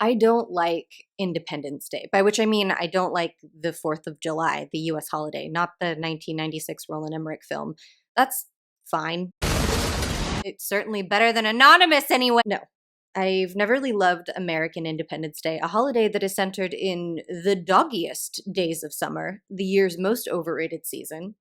I don't like Independence Day, by which I mean I don't like the 4th of July, the US holiday, not the 1996 Roland Emmerich film. That's fine. It's certainly better than Anonymous anyway. No, I've never really loved American Independence Day, a holiday that is centered in the doggiest days of summer, the year's most overrated season.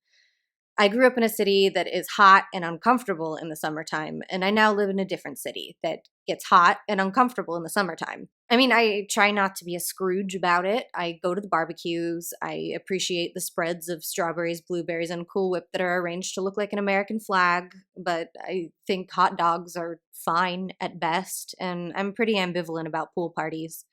I grew up in a city that is hot and uncomfortable in the summertime, and I now live in a different city that gets hot and uncomfortable in the summertime. I mean, I try not to be a Scrooge about it. I go to the barbecues. I appreciate the spreads of strawberries, blueberries, and Cool Whip that are arranged to look like an American flag, but I think hot dogs are fine at best, and I'm pretty ambivalent about pool parties.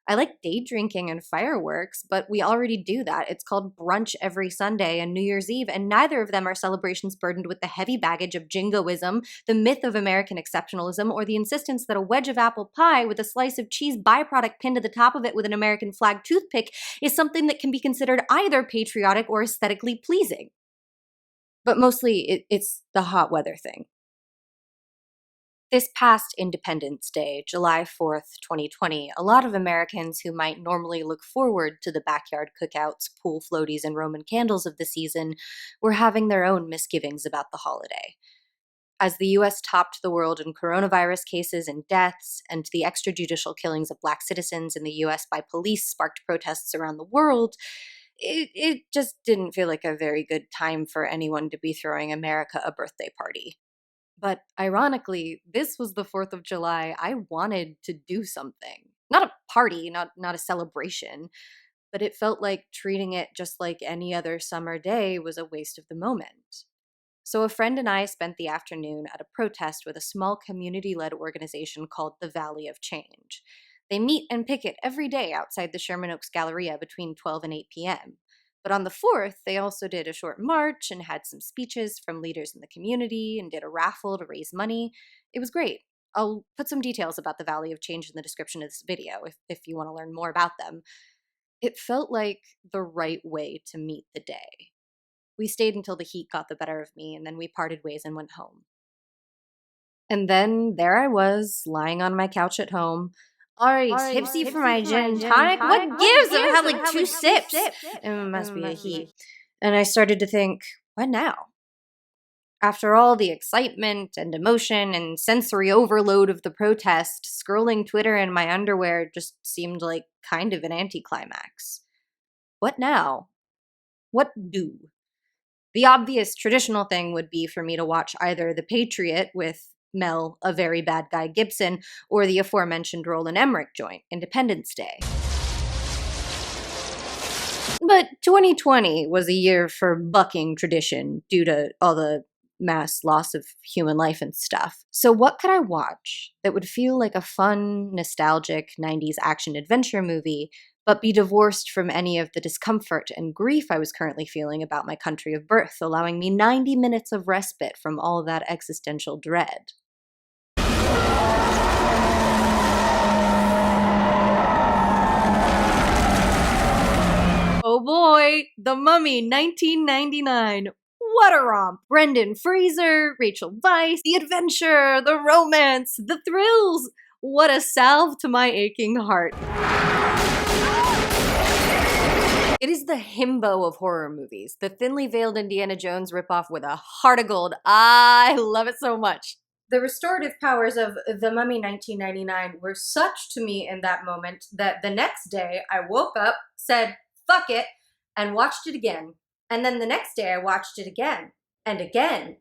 I like day drinking and fireworks, but we already do that. It's called brunch every Sunday and New Year's Eve, and neither of them are celebrations burdened with the heavy baggage of jingoism, the myth of American exceptionalism, or the insistence that a wedge of apple pie with a slice of cheese byproduct pinned to the top of it with an American flag toothpick is something that can be considered either patriotic or aesthetically pleasing. But mostly, it's the hot weather thing. This past Independence Day, July 4th, 2020, a lot of Americans who might normally look forward to the backyard cookouts, pool floaties, and Roman candles of the season were having their own misgivings about the holiday. As the US topped the world in coronavirus cases and deaths, and the extrajudicial killings of Black citizens in the US by police sparked protests around the world, it just didn't feel like a very good time for anyone to be throwing America a birthday party. But ironically, this was the 4th of July. I wanted to do something. Not a party, not a celebration, but it felt like treating it just like any other summer day was a waste of the moment. So a friend and I spent the afternoon at a protest with a small community-led organization called TheValleyofChange. They meet and picket every day outside the Sherman Oaks Galleria between 12 and 8 p.m. But on the 4th, they also did a short march and had some speeches from leaders in the community and did a raffle to raise money. It was great. I'll put some details about the Valley of Change in the description of this video if you want to learn more about them. It felt like the right way to meet the day. We stayed until the heat got the better of me, and then we parted ways and went home. And then there I was, lying on my couch at home, already tipsy for my gin and tonic. What gives? I've had like 2 sips. It must be a heat. And I started to think, what now? After all the excitement and emotion and sensory overload of the protest, scrolling Twitter in my underwear just seemed like kind of an anticlimax. What now? What do? The obvious traditional thing would be for me to watch either The Patriot with Mel, a very bad guy Gibson, or the aforementioned Roland Emmerich joint, Independence Day. But 2020 was a year for bucking tradition due to all the mass loss of human life and stuff. So what could I watch that would feel like a fun, nostalgic 90s action-adventure movie, but be divorced from any of the discomfort and grief I was currently feeling about my country of birth, allowing me 90 minutes of respite from all that existential dread? Oh boy, The Mummy, 1999. What a romp! Brendan Fraser, Rachel Weisz, the adventure, the romance, the thrills. What a salve to my aching heart. It is the himbo of horror movies, the thinly veiled Indiana Jones ripoff with a heart of gold. I love it so much. The restorative powers of The Mummy 1999 were such to me in that moment that the next day I woke up, said, fuck it, and watched it again. And then the next day I watched it again and again.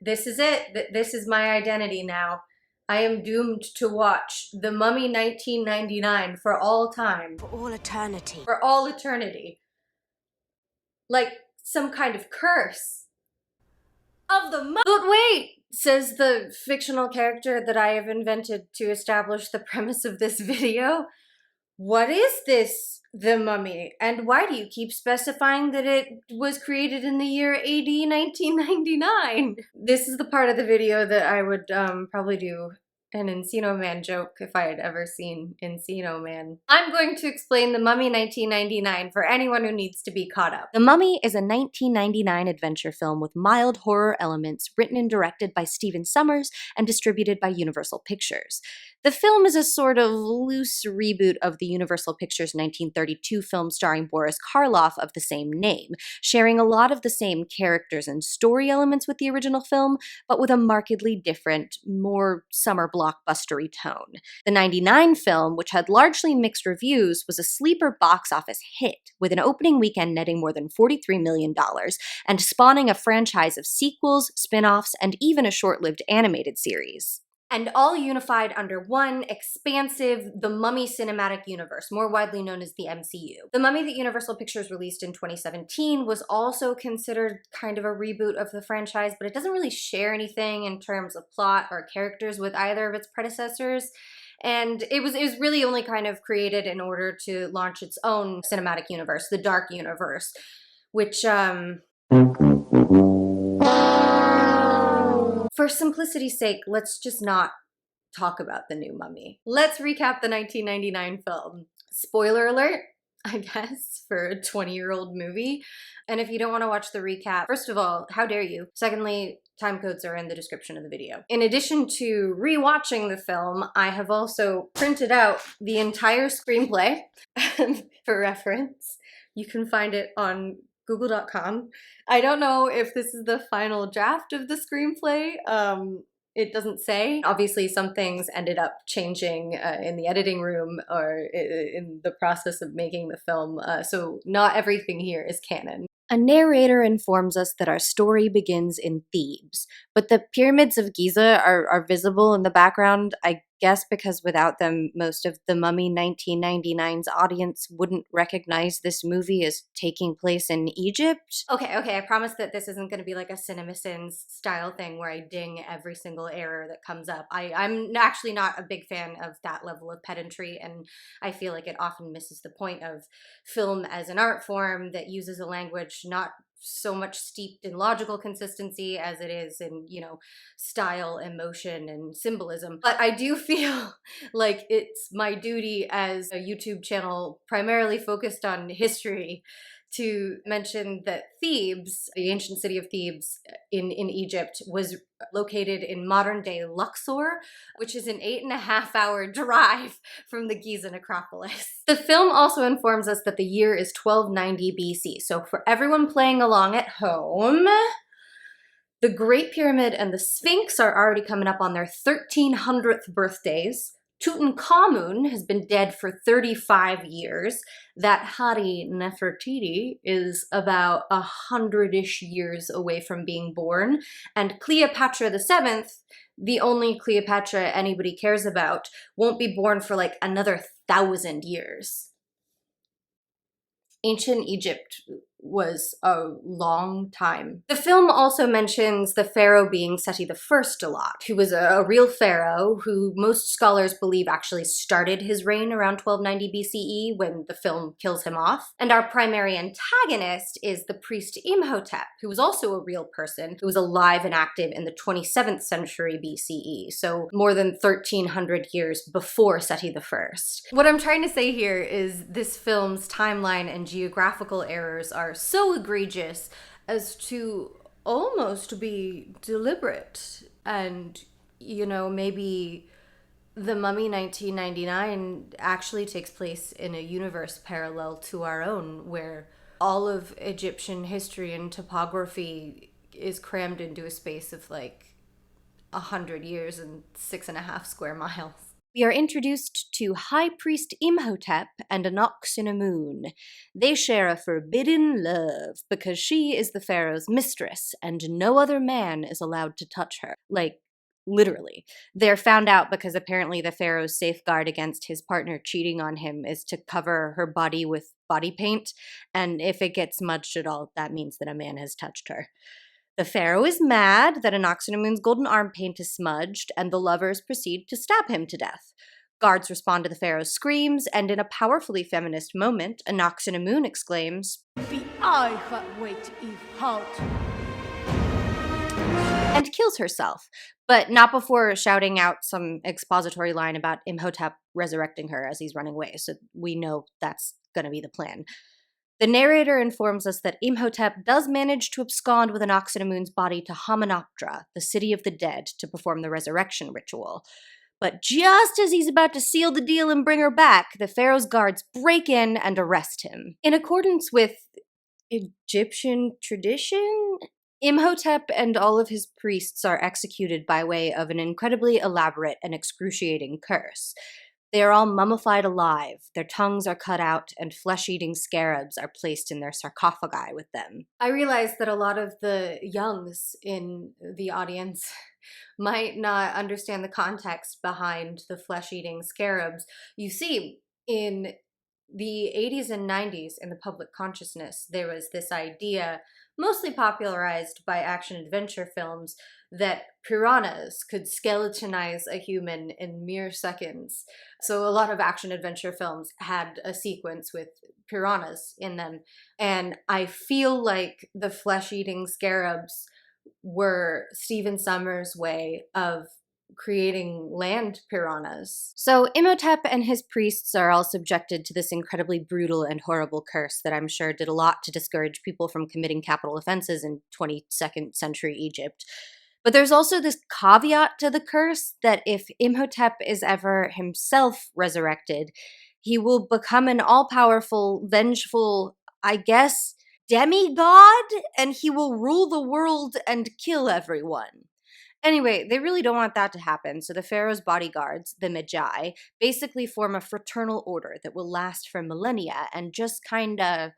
This is it. This is my identity now. I am doomed to watch The Mummy 1999 for all time. For all eternity. For all eternity. Like some kind of curse. Of the mummy. But wait, says the fictional character that I have invented to establish the premise of this video. What is this, The Mummy? And why do you keep specifying that it was created in the year AD 1999? This is the part of the video that I would probably do An Encino Man joke if I had ever seen Encino Man. I'm going to explain The Mummy 1999 for anyone who needs to be caught up. The Mummy is a 1999 adventure film with mild horror elements, written and directed by Stephen Sommers and distributed by Universal Pictures. The film is a sort of loose reboot of the Universal Pictures 1932 film starring Boris Karloff of the same name, sharing a lot of the same characters and story elements with the original film, but with a markedly different, more summer blockbustery tone. The 99 film, which had largely mixed reviews, was a sleeper box office hit, with an opening weekend netting more than $43 million and spawning a franchise of sequels, spin-offs, and even a short-lived animated series. And all unified under one expansive The Mummy cinematic universe, more widely known as the MCU. The Mummy that Universal Pictures released in 2017 was also considered kind of a reboot of the franchise, but it doesn't really share anything in terms of plot or characters with either of its predecessors. And it was really only kind of created in order to launch its own cinematic universe, the Dark Universe, which, for simplicity's sake, let's just not talk about the new Mummy. Let's recap the 1999 film. Spoiler alert, I guess, for a 20-year-old movie. And if you don't want to watch the recap, first of all, how dare you? Secondly, time codes are in the description of the video. In addition to rewatching the film, I have also printed out the entire screenplay for reference. You can find it on google.com. I don't know if this is the final draft of the screenplay. It doesn't say. Obviously, some things ended up changing in the editing room or in the process of making the film, so not everything here is canon. A narrator informs us that our story begins in Thebes, but the pyramids of Giza are visible in the background, I guess because without them, most of the Mummy 1999's audience wouldn't recognize this movie as taking place in Egypt. Okay, I promise that this isn't going to be like a CinemaSins style thing where I ding every single error that comes up. I'm actually not a big fan of that level of pedantry, and I feel like it often misses the point of film as an art form that uses a language not so much steeped in logical consistency as it is in, you know, style, emotion, and symbolism. But I do feel like it's my duty as a YouTube channel primarily focused on history to mention that Thebes, the ancient city of Thebes in Egypt, was located in modern-day Luxor, which is an 8.5-hour drive from the Giza necropolis. The film also informs us that the year is 1290 BC, so for everyone playing along at home, the Great Pyramid and the Sphinx are already coming up on their 1300th birthdays. Tutankhamun has been dead for 35 years. That Hari Nefertiti is about 100-ish years away from being born. And Cleopatra VII, the only Cleopatra anybody cares about, won't be born for like another 1,000 years. Ancient Egypt was a long time. The film also mentions the pharaoh being Seti I a lot, who was a real pharaoh who most scholars believe actually started his reign around 1290 BCE when the film kills him off. And our primary antagonist is the priest Imhotep, who was also a real person who was alive and active in the 27th century BCE, so more than 1,300 years before Seti I. What I'm trying to say here is this film's timeline and geographical errors are so egregious as to almost be deliberate. And, you know, maybe The Mummy 1999 actually takes place in a universe parallel to our own, where all of Egyptian history and topography is crammed into a space of like 100 years and 6.5 square miles. We are introduced to High Priest Imhotep and Anck-su-namun. They share a forbidden love because she is the pharaoh's mistress and no other man is allowed to touch her. Like, literally. They're found out because apparently the pharaoh's safeguard against his partner cheating on him is to cover her body with body paint, and if it gets smudged at all, that means that a man has touched her. The pharaoh is mad that Anck-su-namun's golden arm paint is smudged, and the lovers proceed to stab him to death. Guards respond to the pharaoh's screams, and in a powerfully feminist moment, Anck-su-namun exclaims, "Be I wait if halt." and kills herself, but not before shouting out some expository line about Imhotep resurrecting her as he's running away, so we know that's going to be the plan. The narrator informs us that Imhotep does manage to abscond with Anck-su-namun's body to Hamunaptra, the city of the dead, to perform the resurrection ritual. But just as he's about to seal the deal and bring her back, the pharaoh's guards break in and arrest him. In accordance with Egyptian tradition, Imhotep and all of his priests are executed by way of an incredibly elaborate and excruciating curse. They are all mummified alive, their tongues are cut out, and flesh-eating scarabs are placed in their sarcophagi with them. I realize that a lot of the youngs in the audience might not understand the context behind the flesh-eating scarabs. You see, in the 80s and 90s in the public consciousness, there was this idea, mostly popularized by action-adventure films, that piranhas could skeletonize a human in mere seconds. So a lot of action-adventure films had a sequence with piranhas in them, and I feel like the flesh-eating scarabs were Stephen Sommers' way of creating land piranhas. So Imhotep and his priests are all subjected to this incredibly brutal and horrible curse that I'm sure did a lot to discourage people from committing capital offenses in 22nd century Egypt. But there's also this caveat to the curse that if Imhotep is ever himself resurrected, he will become an all-powerful, vengeful, I guess, demigod, and he will rule the world and kill everyone. Anyway, they really don't want that to happen, so the pharaoh's bodyguards, the Magi, basically form a fraternal order that will last for millennia and just kinda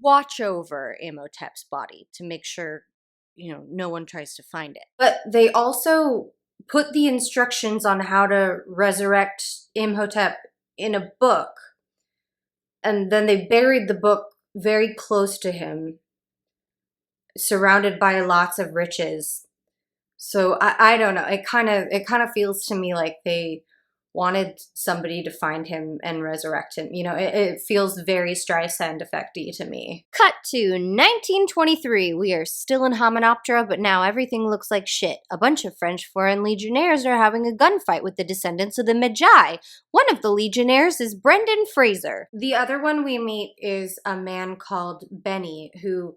watch over Imhotep's body to make sure, no one tries to find it. But they also put the instructions on how to resurrect Imhotep in a book, and then they buried the book very close to him, surrounded by lots of riches. So I don't know. It kind of feels to me like they wanted somebody to find him and resurrect him. It feels very Streisand effecty to me. Cut to 1923. We are still in Hamunaptra, but now everything looks like shit. A bunch of French foreign legionnaires are having a gunfight with the descendants of the Magi. One of the legionnaires is Brendan Fraser. The other one we meet is a man called Beni, who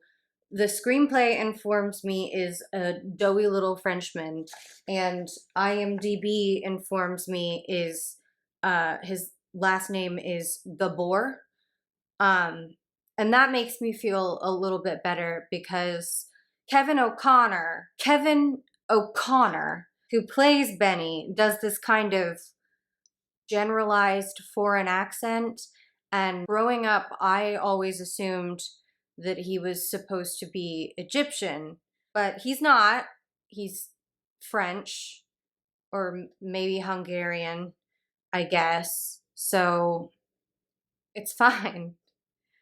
the screenplay informs me is a doughy little Frenchman, and IMDb informs me is his last name is Gabor. And that makes me feel a little bit better because Kevin O'Connor, who plays Beni, does this kind of generalized foreign accent. And growing up, I always assumed that he was supposed to be Egyptian, but he's not. He's French, or maybe Hungarian, I guess. So it's fine.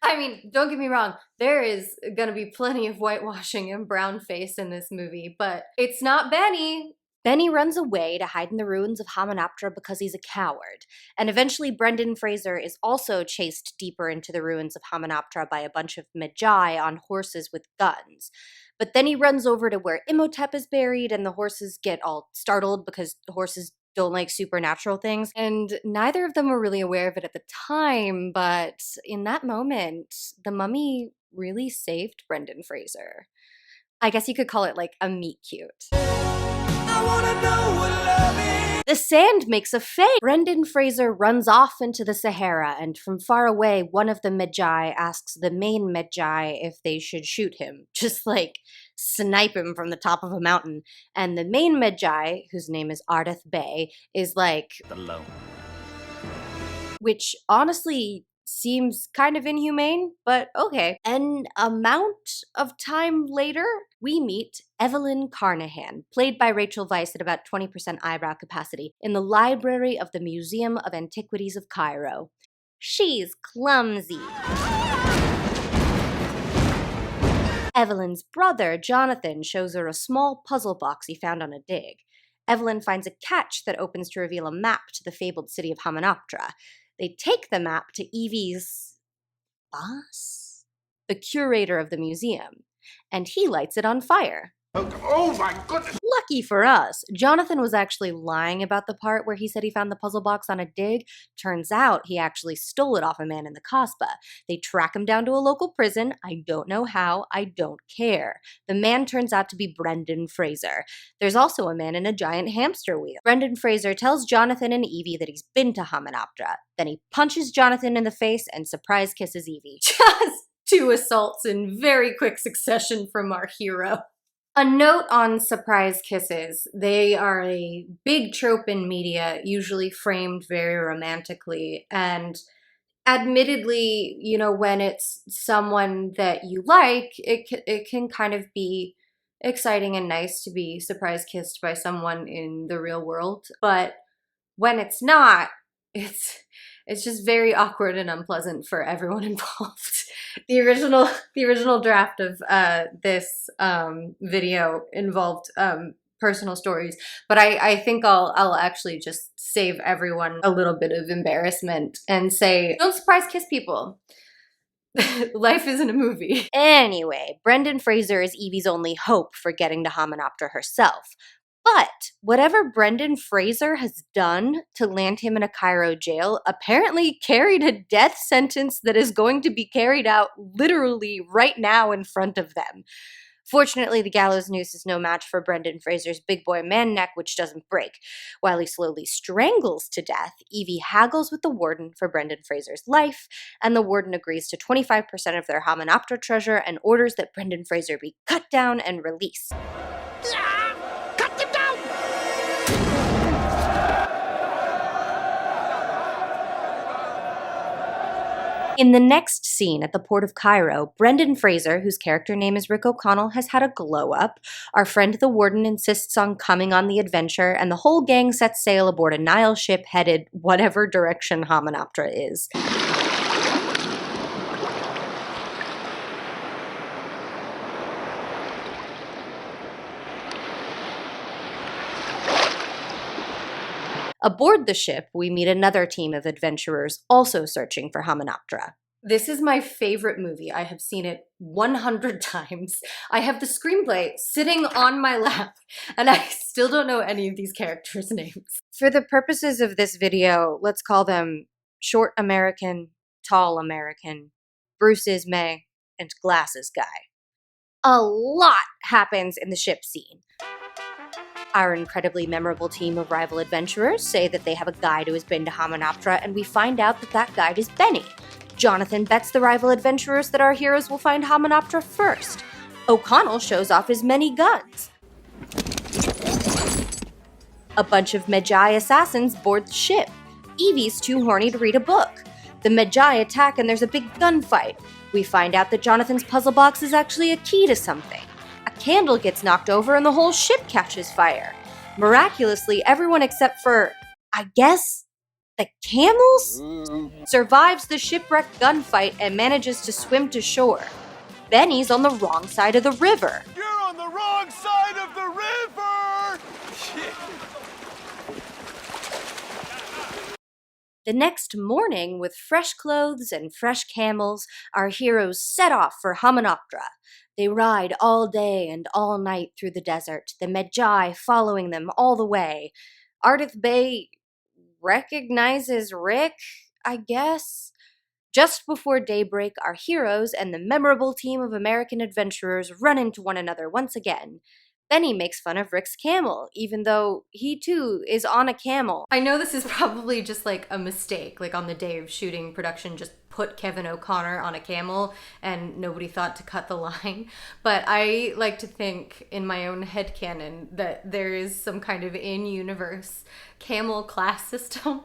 I mean, don't get me wrong, there is gonna be plenty of whitewashing and brown face in this movie, but it's not Beni. Beni runs away to hide in the ruins of Hamunaptra because he's a coward, and eventually Brendan Fraser is also chased deeper into the ruins of Hamunaptra by a bunch of Magi on horses with guns. But then he runs over to where Imhotep is buried, and the horses get all startled because the horses don't like supernatural things, and neither of them were really aware of it at the time, but in that moment, the mummy really saved Brendan Fraser. I guess you could call it like a meet cute. The sand makes a face. Brendan Fraser runs off into the Sahara, and from far away, one of the Magi asks the main Magi if they should shoot him. Just like snipe him from the top of a mountain. And the main Magi, whose name is Ardith Bey, is like, alone. Which honestly seems kind of inhumane, but okay. An amount of time later, we meet Evelyn Carnahan, played by Rachel Weisz at about 20% eyebrow capacity, in the library of the Museum of Antiquities of Cairo. She's clumsy. Evelyn's brother, Jonathan, shows her a small puzzle box he found on a dig. Evelyn finds a catch that opens to reveal a map to the fabled city of Hamunaptra. They take the map to Evie's boss, the curator of the museum, and he lights it on fire. Oh my goodness! Lucky for us, Jonathan was actually lying about the part where he said he found the puzzle box on a dig. Turns out he actually stole it off a man in the Casbah. They track him down to a local prison. I don't know how. I don't care. The man turns out to be Brendan Fraser. There's also a man in a giant hamster wheel. Brendan Fraser tells Jonathan and Evie that he's been to Hamunaptra. Then he punches Jonathan in the face and surprise kisses Evie. Just 2 assaults in very quick succession from our hero. A note on surprise kisses. They are a big trope in media, usually framed very romantically. And admittedly, you know, when it's someone that you like, it can kind of be exciting and nice to be surprise kissed by someone in the real world. But when it's not, it's just very awkward and unpleasant for everyone involved. The original draft of this video involved personal stories, but I think I'll actually just save everyone a little bit of embarrassment and say, don't surprise kiss people. Life isn't a movie. Anyway, Brendan Fraser is Evie's only hope for getting to Hamunaptra herself. But whatever Brendan Fraser has done to land him in a Cairo jail apparently carried a death sentence that is going to be carried out literally right now in front of them. Fortunately, the gallows noose is no match for Brendan Fraser's big boy man neck, which doesn't break. While he slowly strangles to death, Evie haggles with the warden for Brendan Fraser's life, and the warden agrees to 25% of their Hamunaptra treasure and orders that Brendan Fraser be cut down and released. In the next scene at the port of Cairo, Brendan Fraser, whose character name is Rick O'Connell, has had a glow-up. Our friend the warden insists on coming on the adventure, and the whole gang sets sail aboard a Nile ship headed whatever direction Hamunaptra is. Aboard the ship, we meet another team of adventurers also searching for Hamunaptra. This is my favorite movie. I have seen it 100 times. I have the screenplay sitting on my lap, and I still don't know any of these characters' names. For the purposes of this video, let's call them Short American, Tall American, Bruce Ismay, and Glasses Guy. A lot happens in the ship scene. Our incredibly memorable team of rival adventurers say that they have a guide who has been to Hamunaptra, and we find out that that guide is Beni. Jonathan bets the rival adventurers that our heroes will find Hamunaptra first. O'Connell shows off his many guns. A bunch of Medjai assassins board the ship. Evie's too horny to read a book. The Medjai attack and there's a big gunfight. We find out that Jonathan's puzzle box is actually a key to something. A candle gets knocked over and the whole ship catches fire. Miraculously, everyone except for, I guess, the camels? Survives the shipwreck gunfight and manages to swim to shore. Beni's on the wrong side of the river. You're on the wrong side of the river! The next morning, with fresh clothes and fresh camels, our heroes set off for Hamunaptra. They ride all day and all night through the desert, the Medjai following them all the way. Ardith Bey recognizes Rick, I guess? Just before daybreak, our heroes and the memorable team of American adventurers run into one another once again. Beni makes fun of Rick's camel, even though he too is on a camel. I know this is probably just like a mistake, like on the day of shooting, production just put Kevin O'Connor on a camel and nobody thought to cut the line. But I like to think in my own headcanon that there is some kind of in-universe camel class system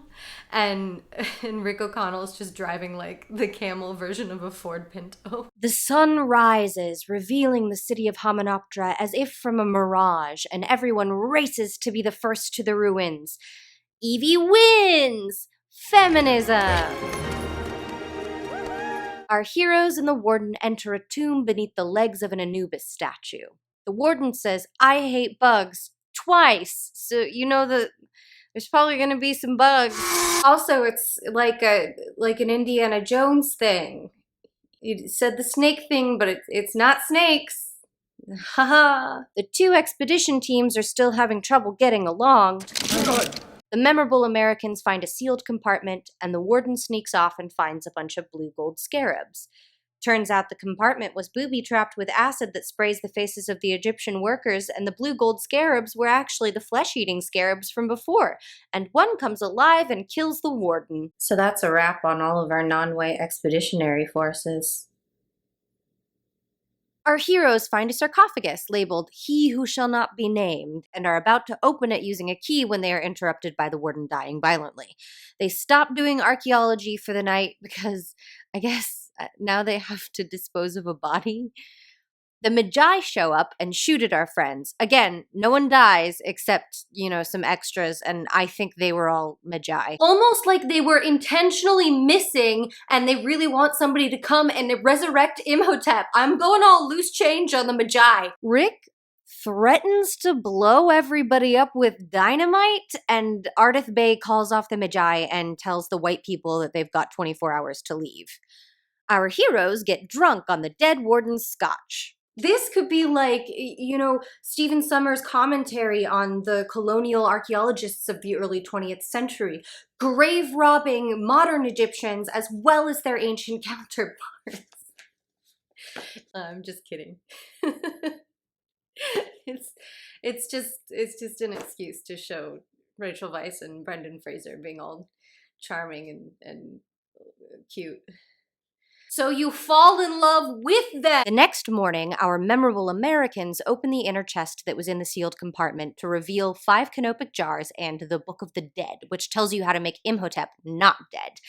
and Rick O'Connell is just driving like the camel version of a Ford Pinto. The sun rises, revealing the city of Hamunaptra as if from a mirage, and everyone races to be the first to the ruins. Evie wins! Feminism! Our heroes and the warden enter a tomb beneath the legs of an Anubis statue. The warden says, "I hate bugs," twice, so you know that there's probably going to be some bugs. Also, it's like an Indiana Jones thing. You said the snake thing, but it's not snakes. Haha! The two expedition teams are still having trouble getting along. The memorable Americans find a sealed compartment, and the warden sneaks off and finds a bunch of blue gold scarabs. Turns out the compartment was booby-trapped with acid that sprays the faces of the Egyptian workers, and the blue gold scarabs were actually the flesh-eating scarabs from before, and one comes alive and kills the warden. So that's a wrap on all of our non-white expeditionary forces. Our heroes find a sarcophagus labeled "He Who Shall Not Be Named" and are about to open it using a key when they are interrupted by the warden dying violently. They stop doing archaeology for the night because, I guess, now they have to dispose of a body. The Magi show up and shoot at our friends. Again, no one dies except, some extras, and I think they were all Magi. Almost like they were intentionally missing and they really want somebody to come and resurrect Imhotep. I'm going all loose change on the Magi. Rick threatens to blow everybody up with dynamite, and Ardith Bey calls off the Magi and tells the white people that they've got 24 hours to leave. Our heroes get drunk on the dead warden's scotch. This could be like, Stephen Sommers' commentary on the colonial archaeologists of the early 20th century, grave robbing modern Egyptians as well as their ancient counterparts. I'm just kidding. It's just an excuse to show Rachel Weisz and Brendan Fraser being all charming and cute. So you fall in love with them! The next morning, our memorable Americans open the inner chest that was in the sealed compartment to reveal 5 canopic jars and the Book of the Dead, which tells you how to make Imhotep not dead.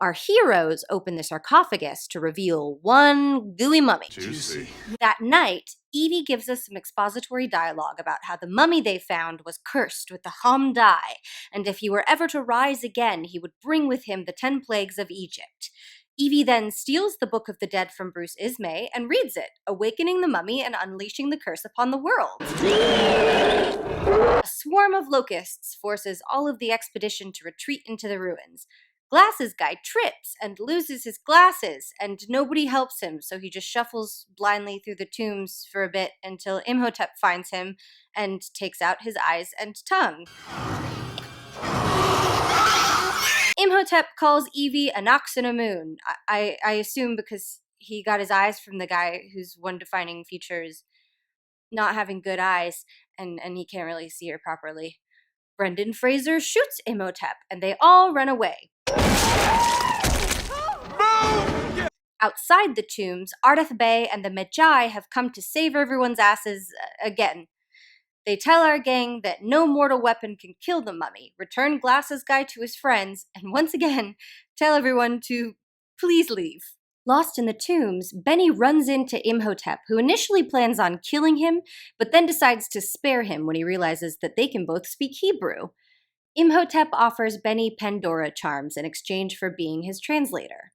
Our heroes open the sarcophagus to reveal one gooey mummy. Juicy. That night, Evie gives us some expository dialogue about how the mummy they found was cursed with the Hamdai, and if he were ever to rise again, he would bring with him the 10 plagues of Egypt. Evie then steals the Book of the Dead from Bruce Ismay and reads it, awakening the mummy and unleashing the curse upon the world. A swarm of locusts forces all of the expedition to retreat into the ruins. Glasses Guy trips and loses his glasses, and nobody helps him, so he just shuffles blindly through the tombs for a bit until Imhotep finds him and takes out his eyes and tongue. Imhotep calls Evie an ox and a moon. I assume because he got his eyes from the guy whose one defining feature is not having good eyes, and he can't really see her properly. Brendan Fraser shoots Imhotep, and they all run away. Outside the tombs, Ardith Bey and the Magi have come to save everyone's asses again. They tell our gang that no mortal weapon can kill the mummy, return Glasses Guy to his friends, and once again, tell everyone to please leave. Lost in the tombs, Beni runs into Imhotep, who initially plans on killing him, but then decides to spare him when he realizes that they can both speak Hebrew. Imhotep offers Beni Pandora charms in exchange for being his translator.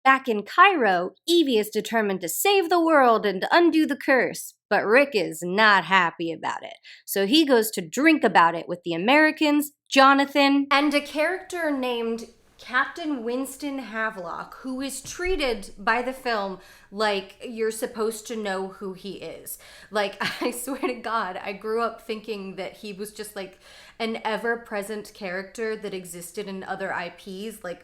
Back in Cairo, Evie is determined to save the world and undo the curse, but Rick is not happy about it. So he goes to drink about it with the Americans, Jonathan, and a character named Captain Winston Havelock, who is treated by the film like you're supposed to know who he is. Like, I swear to God, I grew up thinking that he was just like an ever-present character that existed in other IPs, like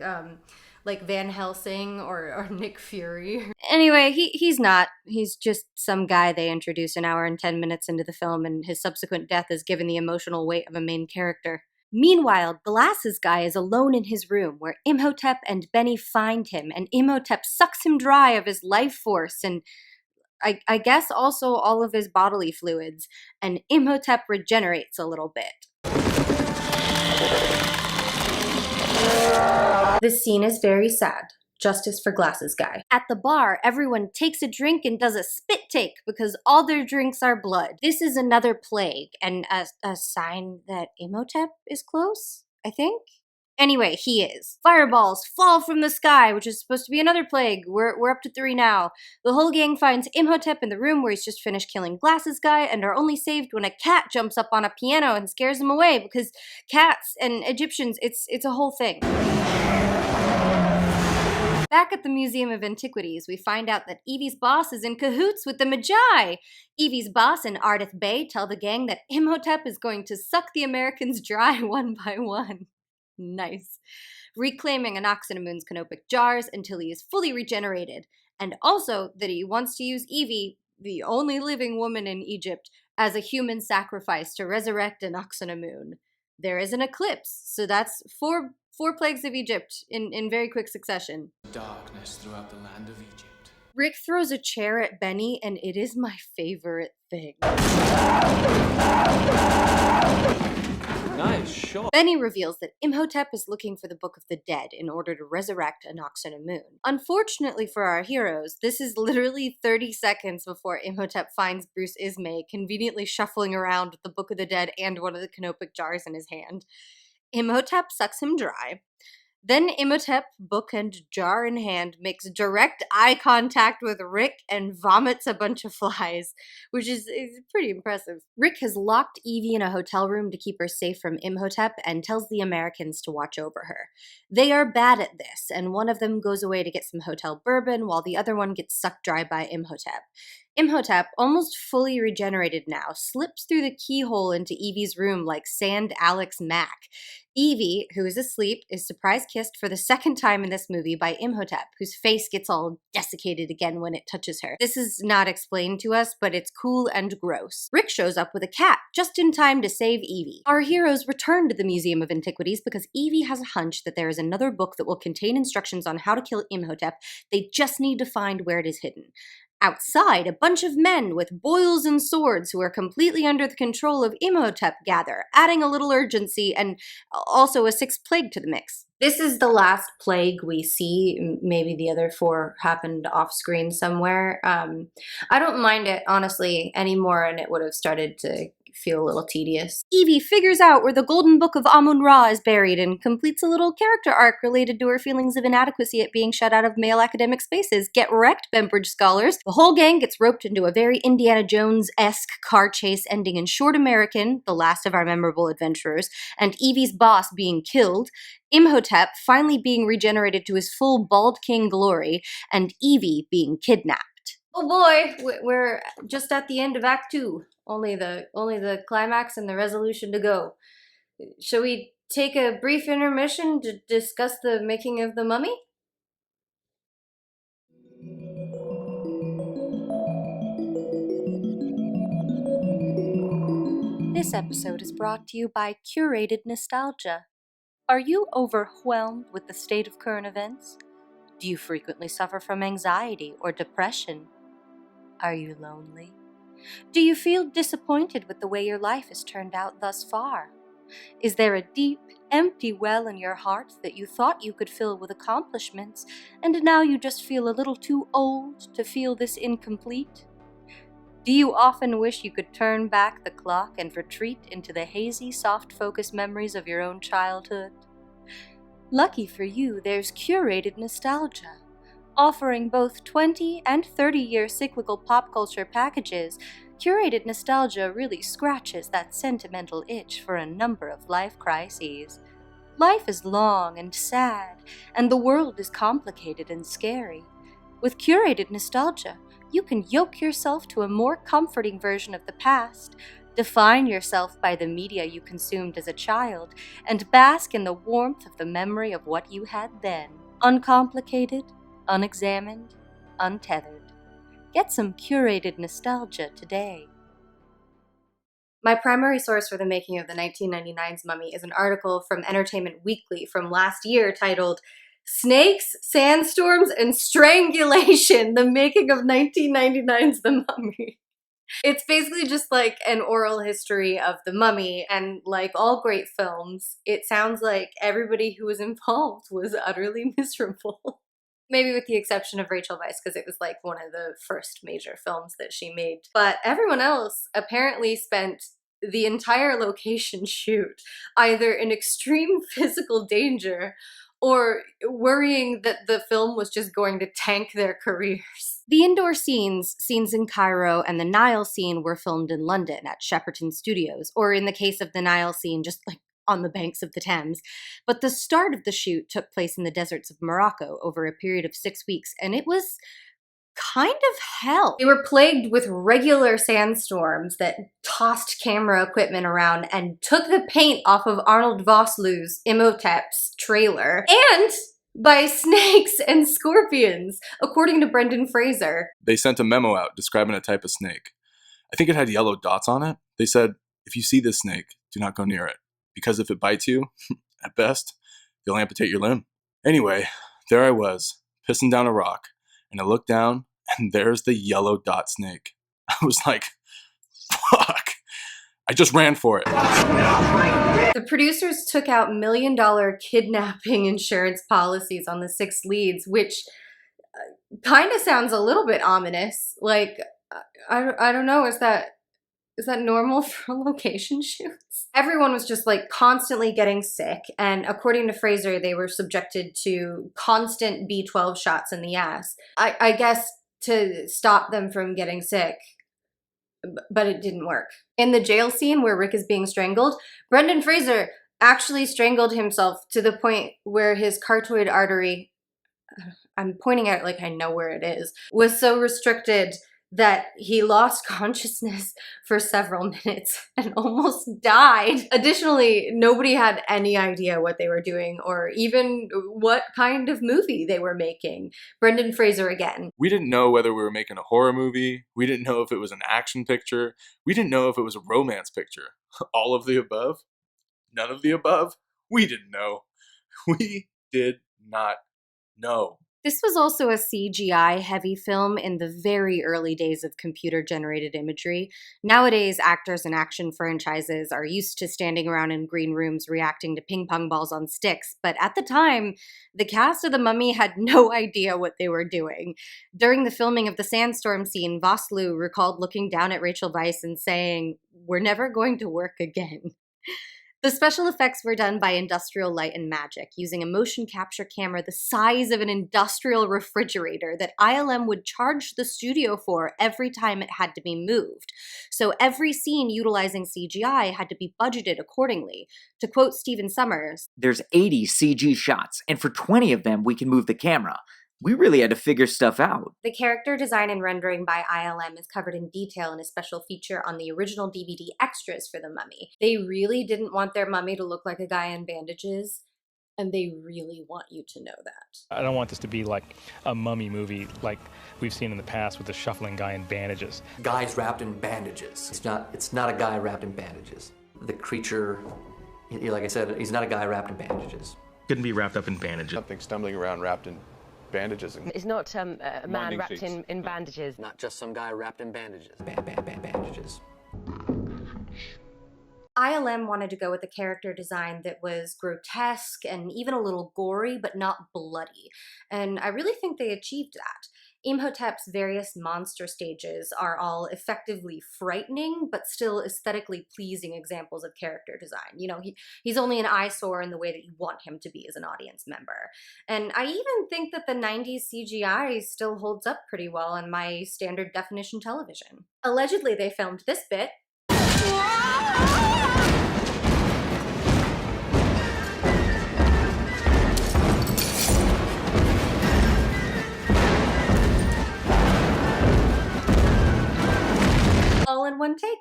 Van Helsing or Nick Fury. Anyway, he's not. He's just some guy they introduce an hour and 10 minutes into the film, and his subsequent death is given the emotional weight of a main character. Meanwhile, Glasses Guy is alone in his room, where Imhotep and Beni find him, and Imhotep sucks him dry of his life force and I guess also all of his bodily fluids, and Imhotep regenerates a little bit. This scene is very sad. Justice for Glasses Guy. At the bar, everyone takes a drink and does a spit take because all their drinks are blood. This is another plague and a sign that Imhotep is close, I think? Anyway, he is. Fireballs fall from the sky, which is supposed to be another plague. We're up to 3 now. The whole gang finds Imhotep in the room where he's just finished killing Glasses Guy and are only saved when a cat jumps up on a piano and scares him away because cats and Egyptians, it's a whole thing. Back at the Museum of Antiquities, we find out that Evie's boss is in cahoots with the Magi. Evie's boss and Ardith Bey tell the gang that Imhotep is going to suck the Americans dry one by one. Nice. Reclaiming Anaxinamun's canopic jars until he is fully regenerated, and also that he wants to use Evie, the only living woman in Egypt, as a human sacrifice to resurrect Anaxinamun. There is an eclipse, so that's four plagues of Egypt in very quick succession. Darkness throughout the land of Egypt. Rick throws a chair at Beni, and it is my favorite thing. Nice shot. Beni reveals that Imhotep is looking for the Book of the Dead in order to resurrect Anaxinamun. Unfortunately for our heroes, this is literally 30 seconds before Imhotep finds Bruce Ismay conveniently shuffling around with the Book of the Dead and one of the canopic jars in his hand. Imhotep sucks him dry. Then Imhotep, book and jar in hand, makes direct eye contact with Rick and vomits a bunch of flies, which is pretty impressive. Rick has locked Evie in a hotel room to keep her safe from Imhotep and tells the Americans to watch over her. They are bad at this, and one of them goes away to get some hotel bourbon while the other one gets sucked dry by Imhotep. Imhotep, almost fully regenerated now, slips through the keyhole into Evie's room like Sand Alex Mack. Evie, who is asleep, is surprise kissed for the second time in this movie by Imhotep, whose face gets all desiccated again when it touches her. This is not explained to us, but it's cool and gross. Rick shows up with a cat, just in time to save Evie. Our heroes return to the Museum of Antiquities because Evie has a hunch that there is another book that will contain instructions on how to kill Imhotep. They just need to find where it is hidden. Outside, a bunch of men with boils and swords who are completely under the control of Imhotep gather, adding a little urgency and also a sixth plague to the mix. This is the last plague we see. Maybe the other four happened off screen somewhere. I don't mind it, honestly, anymore, and it would have started to feel a little tedious. Evie figures out where the Golden Book of Amun-Ra is buried and completes a little character arc related to her feelings of inadequacy at being shut out of male academic spaces. Get wrecked, Bembridge scholars. The whole gang gets roped into a very Indiana Jones-esque car chase ending in Short American, the last of our memorable adventurers, and Evie's boss being killed, Imhotep finally being regenerated to his full bald king glory, and Evie being kidnapped. Oh boy, we're just at the end of Act 2. Only the climax and the resolution to go. Shall we take a brief intermission to discuss the making of The Mummy? This episode is brought to you by Curated Nostalgia. Are you overwhelmed with the state of current events? Do you frequently suffer from anxiety or depression? Are you lonely? Do you feel disappointed with the way your life has turned out thus far? Is there a deep, empty well in your heart that you thought you could fill with accomplishments, and now you just feel a little too old to feel this incomplete? Do you often wish you could turn back the clock and retreat into the hazy, soft-focus memories of your own childhood? Lucky for you, there's Curated Nostalgia, offering both 20 and 30-year cyclical pop culture packages. Curated Nostalgia really scratches that sentimental itch for a number of life crises. Life is long and sad, and the world is complicated and scary. With Curated Nostalgia, you can yoke yourself to a more comforting version of the past, define yourself by the media you consumed as a child, and bask in the warmth of the memory of what you had then. Uncomplicated, unexamined, untethered. Get some Curated Nostalgia today. My primary source for the making of the 1999's Mummy is an article from Entertainment Weekly from last year titled Snakes, Sandstorms, and Strangulation, the making of 1999's The Mummy. It's basically just like an oral history of The Mummy, and like all great films, it sounds like everybody who was involved was utterly miserable. Maybe with the exception of Rachel Weisz, because it was like one of the first major films that she made. But everyone else apparently spent the entire location shoot either in extreme physical danger or worrying that the film was just going to tank their careers. The indoor scenes in Cairo, and the Nile scene were filmed in London at Shepperton Studios, or in the case of the Nile scene, just like on the banks of the Thames. But the start of the shoot took place in the deserts of Morocco over a period of 6 weeks, and it was kind of hell. They were plagued with regular sandstorms that tossed camera equipment around and took the paint off of Arnold Vosloo's Imhotep's trailer, and by snakes and scorpions, according to Brendan Fraser. They sent a memo out describing a type of snake. I think it had yellow dots on it. They said, if you see this snake, do not go near it, because if it bites you, at best, they'll amputate your limb. Anyway, there I was, pissing down a rock, and I looked down, and there's the yellow dot snake. I was like, fuck. I just ran for it. The producers took out $1 million kidnapping insurance policies on the 6 leads, which kind of sounds a little bit ominous. Like, I don't know, is that normal for location shoots? Everyone was just like constantly getting sick, and according to Fraser, they were subjected to constant B12 shots in the ass. I guess to stop them from getting sick, but it didn't work. In the jail scene where Rick is being strangled, Brendan Fraser actually strangled himself to the point where his carotid artery, I'm pointing out like I know where it is, was so restricted that he lost consciousness for several minutes and almost died. Additionally, nobody had any idea what they were doing or even what kind of movie they were making. Brendan Fraser again. We didn't know whether we were making a horror movie. We didn't know if it was an action picture. We didn't know if it was a romance picture. All of the above? None of the above? We didn't know. We did not know. This was also a CGI-heavy film in the very early days of computer-generated imagery. Nowadays, actors in action franchises are used to standing around in green rooms reacting to ping-pong balls on sticks, but at the time, the cast of The Mummy had no idea what they were doing. During the filming of the sandstorm scene, Vosloo recalled looking down at Rachel Weisz and saying, "We're never going to work again." The special effects were done by Industrial Light and Magic, using a motion capture camera the size of an industrial refrigerator that ILM would charge the studio for every time it had to be moved. So every scene utilizing CGI had to be budgeted accordingly. To quote Stephen Sommers, "There's 80 CG shots, and for 20 of them we can move the camera. We really had to figure stuff out." The character design and rendering by ILM is covered in detail in a special feature on the original DVD extras for The Mummy. They really didn't want their mummy to look like a guy in bandages, and they really want you to know that. I don't want this to be like a mummy movie like we've seen in the past with the shuffling guy in bandages. Guys wrapped in bandages. It's not a guy wrapped in bandages. The creature, like I said, he's not a guy wrapped in bandages. Couldn't be wrapped up in bandages. Something stumbling around wrapped in bandages. It's not a man wrapped in bandages. Not just some guy wrapped in bandages. Bandages. ILM wanted to go with a character design that was grotesque and even a little gory, but not bloody. And I really think they achieved that. Imhotep's various monster stages are all effectively frightening, but still aesthetically pleasing examples of character design. You know, he's only an eyesore in the way that you want him to be as an audience member. And I even think that the 90s CGI still holds up pretty well on my standard definition television. Allegedly, they filmed this bit. All in one take.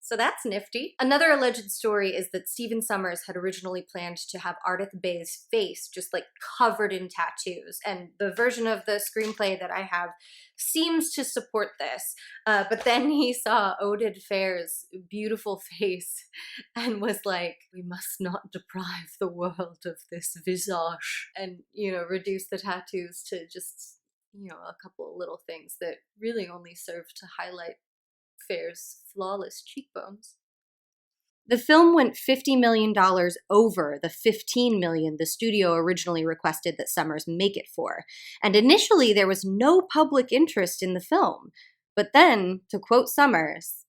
So that's nifty. Another alleged story is that Stephen Sommers had originally planned to have Ardith Bay's face just like covered in tattoos, and the version of the screenplay that I have seems to support this. But then he saw Oded Fair's beautiful face and was like, "We must not deprive the world of this visage," and, you know, reduce the tattoos to just, you know, a couple of little things that really only serve to highlight Fair's flawless cheekbones. The film went $50 million over the $15 million the studio originally requested that Sommers make it for. And initially there was no public interest in the film. But then, to quote Sommers,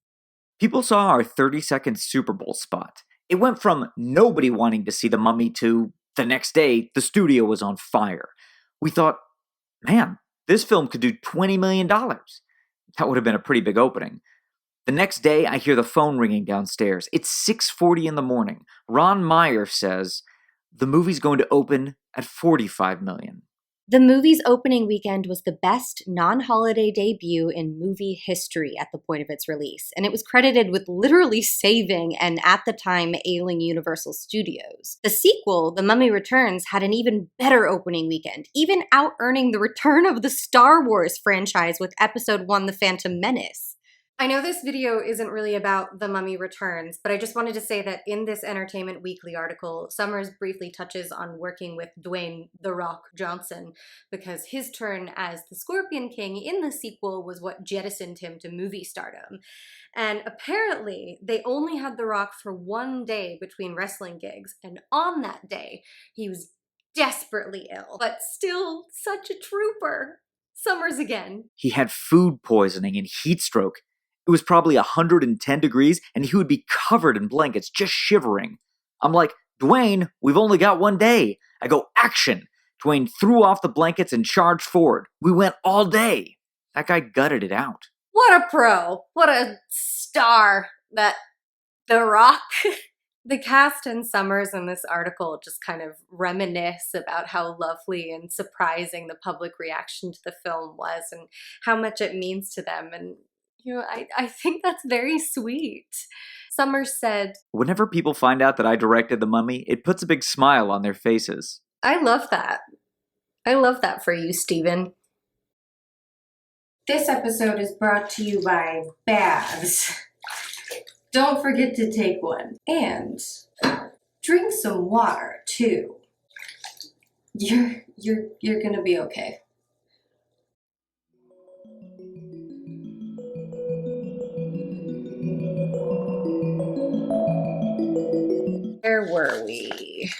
"People saw our 30-second Super Bowl spot. It went from nobody wanting to see The Mummy to the next day the studio was on fire. We thought, man, this film could do $20 million. That would have been a pretty big opening. The next day, I hear the phone ringing downstairs. It's 6:40 in the morning. Ron Meyer says, the movie's going to open at $45 million. The movie's opening weekend was the best non-holiday debut in movie history at the point of its release, and it was credited with literally saving and, at the time, ailing Universal Studios. The sequel, The Mummy Returns, had an even better opening weekend, even out-earning the return of the Star Wars franchise with Episode 1, The Phantom Menace. I know this video isn't really about The Mummy Returns, but I just wanted to say that in this Entertainment Weekly article, Sommers briefly touches on working with Dwayne "The Rock" Johnson, because his turn as the Scorpion King in the sequel was what jettisoned him to movie stardom. And apparently, they only had The Rock for one day between wrestling gigs, and on that day, he was desperately ill, but still such a trooper. Sommers again. He had food poisoning and heat stroke. It was probably 110 degrees, and he would be covered in blankets, just shivering. I'm like, Dwayne, we've only got one day. I go, action! Dwayne threw off the blankets and charged forward. We went all day. That guy gutted it out. What a pro. What a star. That The Rock. The cast and Sommers in this article just kind of reminisce about how lovely and surprising the public reaction to the film was and how much it means to them. And I think that's very sweet. Sommers said, whenever people find out that I directed The Mummy, it puts a big smile on their faces. I love that. I love that for you, Stephen. This episode is brought to you by baths. Don't forget to take one. And drink some water, too. You're gonna be okay. Where were we?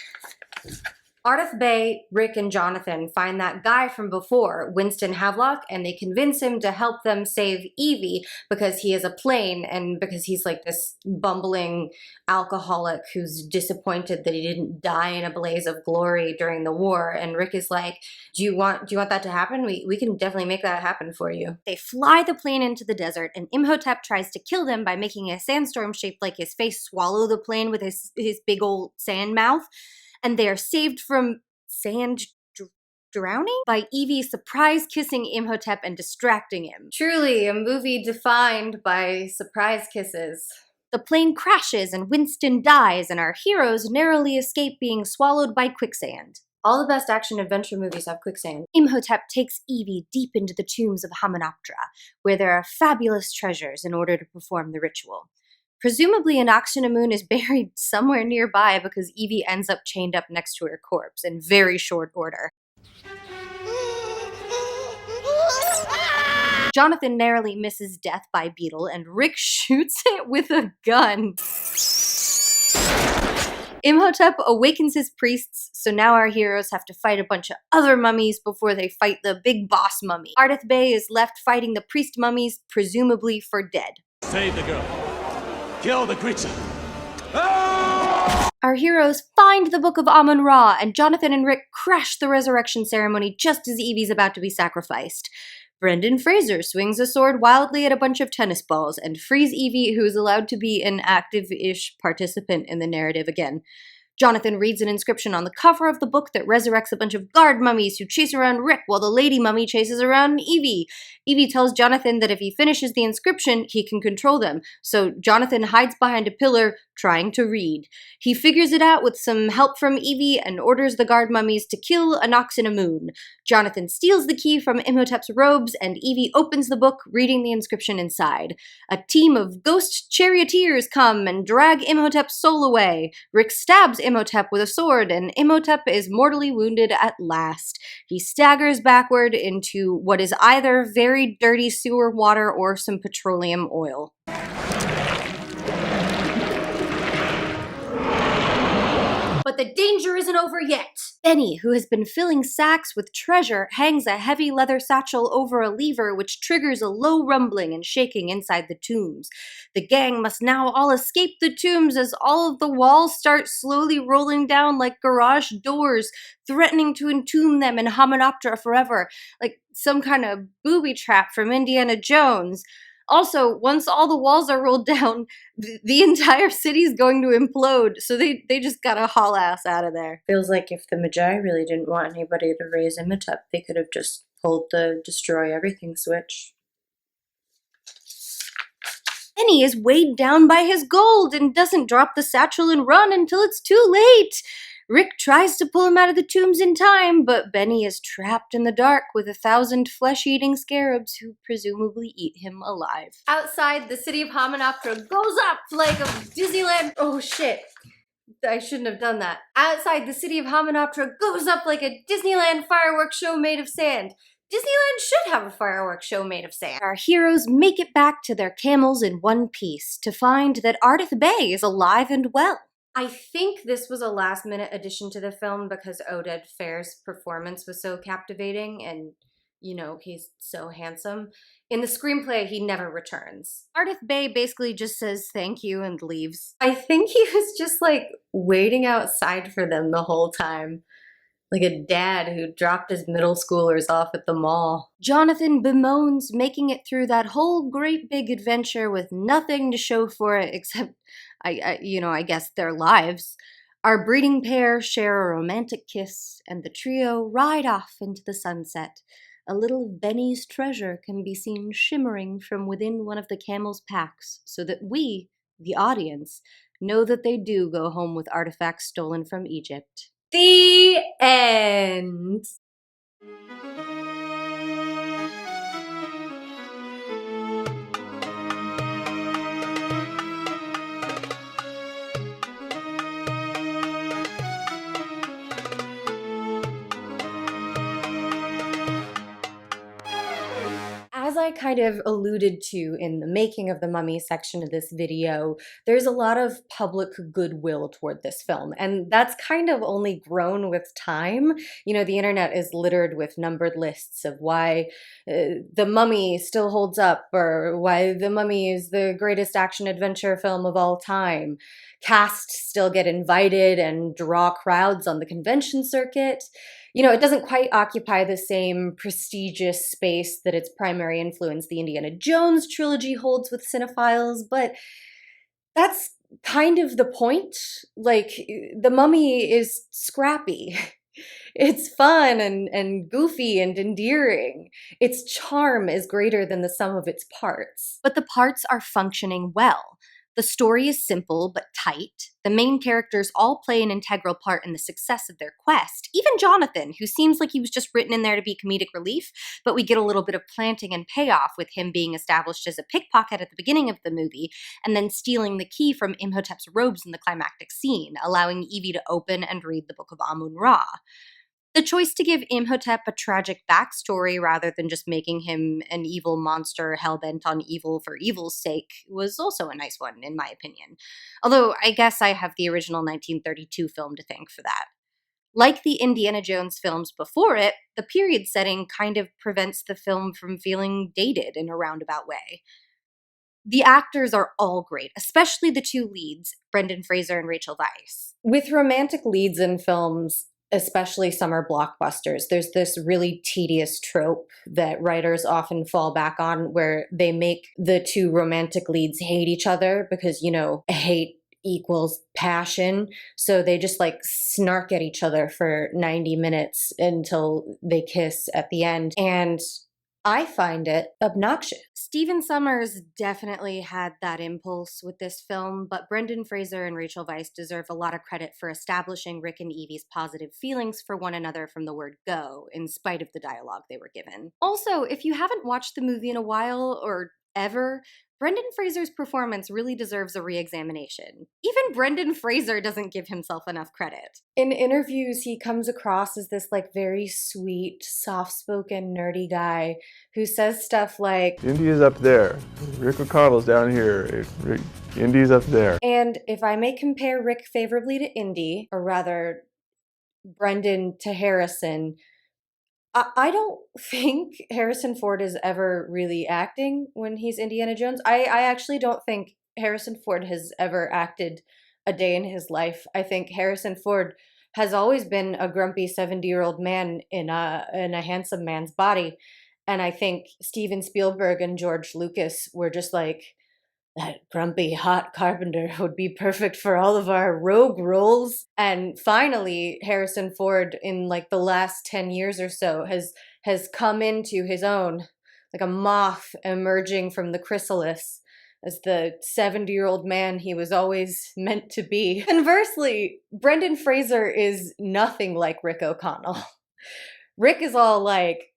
Ardeth Bay, Rick, and Jonathan find that guy from before, Winston Havelock, and they convince him to help them save Evie because he has a plane and because he's like this bumbling alcoholic who's disappointed that he didn't die in a blaze of glory during the war. And Rick is like, do you want that to happen? We can definitely make that happen for you. They fly the plane into the desert, and Imhotep tries to kill them by making a sandstorm shaped like his face swallow the plane with his big old sand mouth. And they are saved from sand drowning by Evie surprise kissing Imhotep and distracting him. Truly a movie defined by surprise kisses. The plane crashes and Winston dies, and our heroes narrowly escape being swallowed by quicksand. All the best action-adventure movies have quicksand. Imhotep takes Evie deep into the tombs of Hamunaptra, where there are fabulous treasures in order to perform the ritual. Presumably, Anaxinamun is buried somewhere nearby because Evie ends up chained up next to her corpse in very short order. Jonathan narrowly misses death by Beetle, and Rick shoots it with a gun. Imhotep awakens his priests, so now our heroes have to fight a bunch of other mummies before they fight the big boss mummy. Ardeth Bay is left fighting the priest mummies, presumably for dead. Save the girl. Kill the creature. Our heroes find the Book of Amun-Ra, and Jonathan and Rick crash the resurrection ceremony just as Evie's about to be sacrificed. Brendan Fraser swings a sword wildly at a bunch of tennis balls and frees Evie, who is allowed to be an active-ish participant in the narrative again. Jonathan reads an inscription on the cover of the book that resurrects a bunch of guard mummies who chase around Rick while the lady mummy chases around Evie. Evie tells Jonathan that if he finishes the inscription, he can control them, so Jonathan hides behind a pillar, trying to read. He figures it out with some help from Evie and orders the guard mummies to kill Anaxinamun. Jonathan steals the key from Imhotep's robes, and Evie opens the book, reading the inscription inside. A team of ghost charioteers come and drag Imhotep's soul away. Rick stabs Imhotep with a sword, and Imhotep is mortally wounded at last. He staggers backward into what is either very dirty sewer water or some petroleum oil. But the danger isn't over yet. Beni, who has been filling sacks with treasure, hangs a heavy leather satchel over a lever which triggers a low rumbling and shaking inside the tombs. The gang must now all escape the tombs as all of the walls start slowly rolling down like garage doors, threatening to entomb them in Hamunaptra forever, like some kind of booby trap from Indiana Jones. Also, once all the walls are rolled down, the entire city's going to implode, so they just gotta haul ass out of there. Feels like if the Magi really didn't want anybody to raise Imhotep, they could have just pulled the destroy everything switch. Beni is weighed down by his gold and doesn't drop the satchel and run until it's too late. Rick tries to pull him out of the tombs in time, but Beni is trapped in the dark with 1,000 flesh-eating scarabs who presumably eat him alive. Outside, the city of Hamunaptra goes up like a Disneyland— oh shit, I shouldn't have done that. Outside, the city of Hamunaptra goes up like a Disneyland fireworks show made of sand. Disneyland should have a fireworks show made of sand. Our heroes make it back to their camels in one piece to find that Ardith Bey is alive and well. I think this was a last-minute addition to the film because Oded Fehr's performance was so captivating and, you know, he's so handsome. In the screenplay, he never returns. Ardith Bey basically just says thank you and leaves. I think he was just, like, waiting outside for them the whole time. Like a dad who dropped his middle schoolers off at the mall. Jonathan bemoans making it through that whole great big adventure with nothing to show for it except, I guess their lives. Our breeding pair share a romantic kiss, and the trio ride off into the sunset. A little of Beni's treasure can be seen shimmering from within one of the camel's packs, so that we, the audience, know that they do go home with artifacts stolen from Egypt. The end. As I kind of alluded to in the making of the Mummy section of this video, there's a lot of public goodwill toward this film, and that's kind of only grown with time. You know, the internet is littered with numbered lists of why The Mummy still holds up, or why The Mummy is the greatest action-adventure film of all time. Casts still get invited and draw crowds on the convention circuit. You know, it doesn't quite occupy the same prestigious space that its primary influence, the Indiana Jones trilogy, holds with cinephiles, but that's kind of the point. Like, The Mummy is scrappy. It's fun and goofy and endearing. Its charm is greater than the sum of its parts. But the parts are functioning well. The story is simple but tight. The main characters all play an integral part in the success of their quest. Even Jonathan, who seems like he was just written in there to be comedic relief, but we get a little bit of planting and payoff with him being established as a pickpocket at the beginning of the movie, and then stealing the key from Imhotep's robes in the climactic scene, allowing Evie to open and read the Book of Amun-Ra. The choice to give Imhotep a tragic backstory rather than just making him an evil monster hell-bent on evil for evil's sake was also a nice one, in my opinion. Although I guess I have the original 1932 film to thank for that. Like the Indiana Jones films before it, the period setting kind of prevents the film from feeling dated in a roundabout way. The actors are all great, especially the two leads, Brendan Fraser and Rachel Weisz. With romantic leads in films, especially summer blockbusters, there's this really tedious trope that writers often fall back on where they make the two romantic leads hate each other because, you know, hate equals passion. So they just like snark at each other for 90 minutes until they kiss at the end. And I find it obnoxious. Stephen Sommers definitely had that impulse with this film, but Brendan Fraser and Rachel Weisz deserve a lot of credit for establishing Rick and Evie's positive feelings for one another from the word go, in spite of the dialogue they were given. Also, if you haven't watched the movie in a while, or ever, Brendan Fraser's performance really deserves a re-examination. Even Brendan Fraser doesn't give himself enough credit. In interviews, he comes across as this like very sweet, soft-spoken, nerdy guy who says stuff like, Indy's up there. Rick McConnell's down here. Indy's up there. And if I may compare Rick favorably to Indy, or rather Brendan to Harrison, I don't think Harrison Ford is ever really acting when he's Indiana Jones. I actually don't think Harrison Ford has ever acted a day in his life. I think Harrison Ford has always been a grumpy 70-year-old man in a handsome man's body. And I think Steven Spielberg and George Lucas were just like, that grumpy, hot carpenter would be perfect for all of our rogue roles. And finally, Harrison Ford, in like the last 10 years or so, has come into his own, like a moth emerging from the chrysalis as the 70-year-old man he was always meant to be. Conversely, Brendan Fraser is nothing like Rick O'Connell. Rick is all like,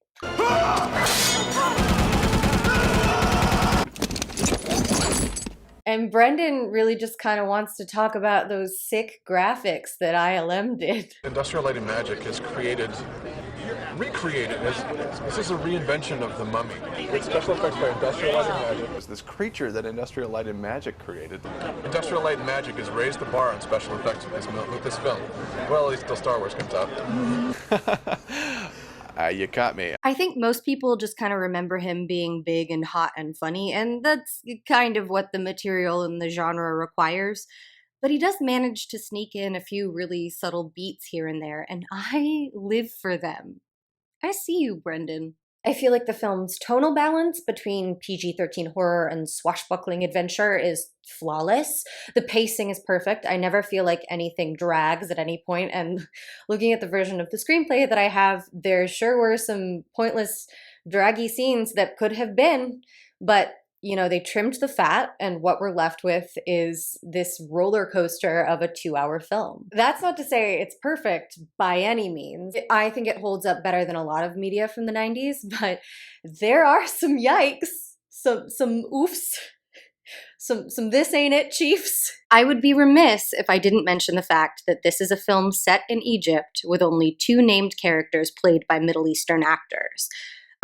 and Brendan really just kind of wants to talk about those sick graphics that ILM did. Industrial Light and Magic has recreated. This is a reinvention of the Mummy. With special effects by Industrial Light and Magic. It was this creature that Industrial Light and Magic created. Industrial Light and Magic has raised the bar on special effects with this film. Well, at least till Star Wars comes out. You caught me. I think most people just kind of remember him being big and hot and funny, and that's kind of what the material and the genre requires. But he does manage to sneak in a few really subtle beats here and there, and I live for them. I see you, Brendan. I feel like the film's tonal balance between PG-13 horror and swashbuckling adventure is flawless. The pacing is perfect. I never feel like anything drags at any point, and looking at the version of the screenplay that I have, there sure were some pointless, draggy scenes that could have been, but you know, they trimmed the fat, and what we're left with is this roller coaster of a 2-hour film. That's not to say it's perfect by any means. I think it holds up better than a lot of media from the 90s, but there are some yikes, some oofs, some this ain't it chiefs. I would be remiss if I didn't mention the fact that this is a film set in Egypt with only 2 named characters played by Middle Eastern actors.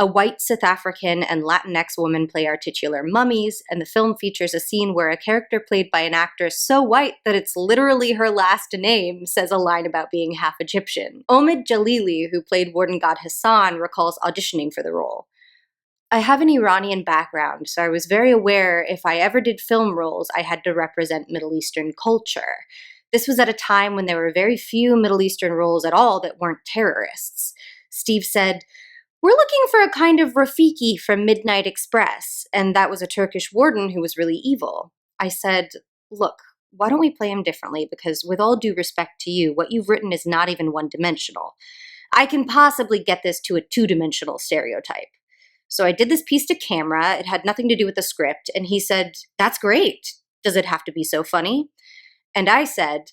A white South African and Latinx woman play our titular mummies, and the film features a scene where a character played by an actress so white that it's literally her last name says a line about being half Egyptian. Omid Jalili, who played Warden God Hassan, recalls auditioning for the role. I have an Iranian background, so I was very aware if I ever did film roles, I had to represent Middle Eastern culture. This was at a time when there were very few Middle Eastern roles at all that weren't terrorists. Steve said, "We're looking for a kind of Rafiki from Midnight Express," and that was a Turkish warden who was really evil. I said, "Look, why don't we play him differently, because with all due respect to you, what you've written is not even one-dimensional. I can possibly get this to a 2-dimensional stereotype." So I did this piece to camera, it had nothing to do with the script, and he said, "That's great. Does it have to be so funny?" And I said,